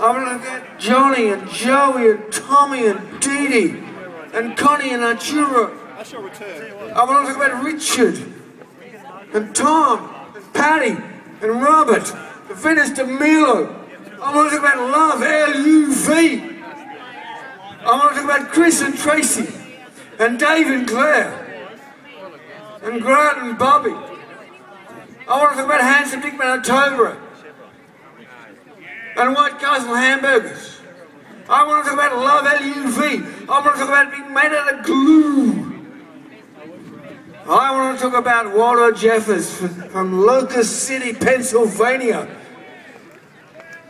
I want to look at Johnny and Joey and Tommy and Dee Dee and Connie and Arturo. I want to talk about Richard and Tom and Patty and Robert and Venice DeMilo. I want to talk about love, L-U-V. I want to talk about Chris and Tracy and Dave and Claire and Grant and Bobby. I want to talk about Handsome Dick Manitoba and White Castle hamburgers. I want to talk about love, L-U-V. I want to talk about being made out of glue. I want to talk about Walter Jeffers from Locust City, Pennsylvania,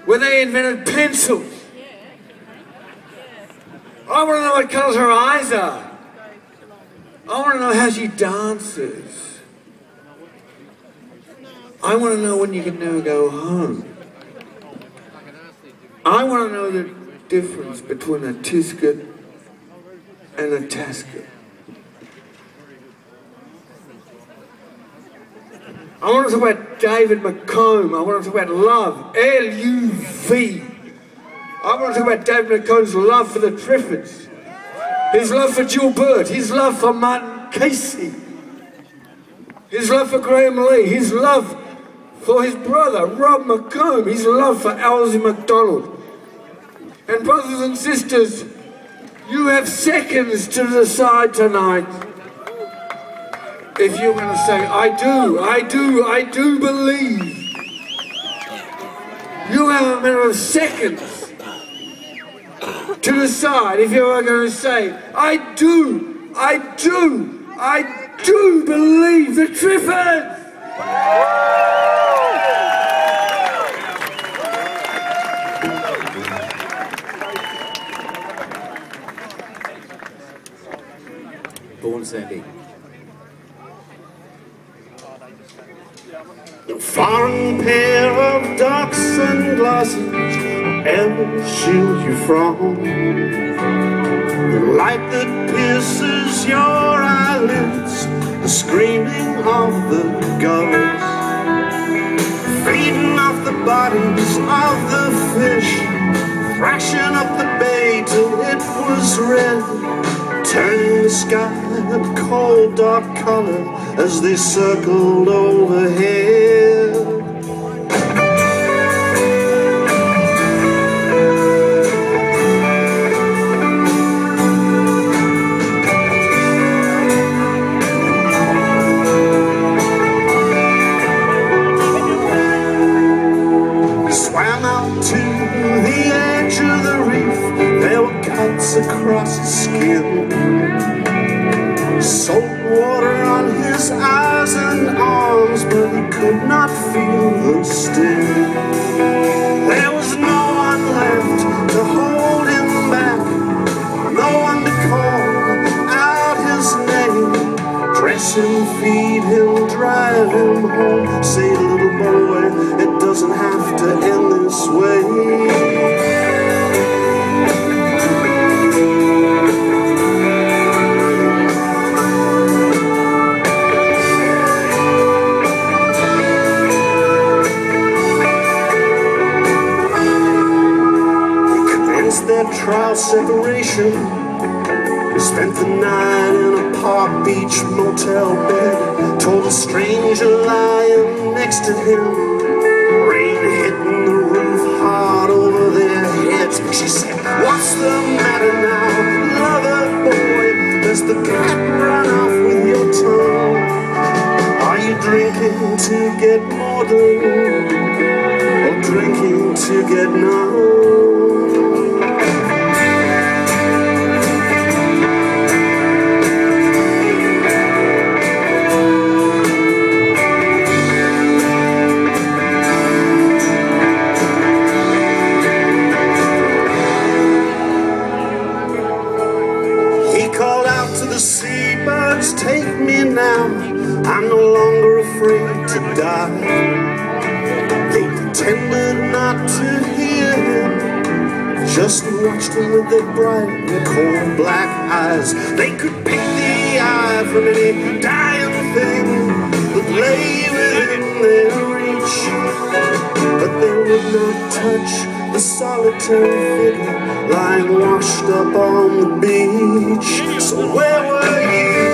where they invented pencils. I want to know what colours her eyes are. I want to know how she dances. I want to know when you can never go home. I want to know the difference between a tisket and a tasket. I want to talk about David McComb. I want to talk about love, L-U-V. I want to talk about David McComb's love for the Triffids, his love for Jill Burt, his love for Martin Casey, his love for Graham Lee, his love for his brother Rob McComb, his love for Elsie McDonald. And brothers and sisters, you have seconds to decide tonight if you're going to say, I do believe. You have a matter of seconds to decide if you are going to say, I do believe the Triffids! Born Sandy. No foreign pair of dark sunglasses will ever shield you from the light that pierces your eyelids, the screaming of the gulls, feeding off the bodies of the fish, thrashing up the bay till it was red, turning the sky a cold dark color as they circled overhead. Swam out to the edge of the reef, there were cuts across his skin, salt water on his eyes and arms, but he could not feel the sting. There was no one left to hold him back, no one to call out his name, dress him, feed him, drive him home, say, little boy, it doesn't have to end this way. Their trial separation, spent the night in a Park Beach motel bed, told a stranger lying next to him, rain hitting the roof hard over their heads. She said, what's the matter now, lover boy, does the cat run off with your tongue? Are you drinking to get modern, or drinking to get numb? The seabirds, take me now, I'm no longer afraid to die. They pretended not to hear him, just watched him with their bright, cold black eyes. They could pick the eye from any dying thing that lay within their reach. touch, but they would not touch the solitary figure lying washed up on the beach. So where were you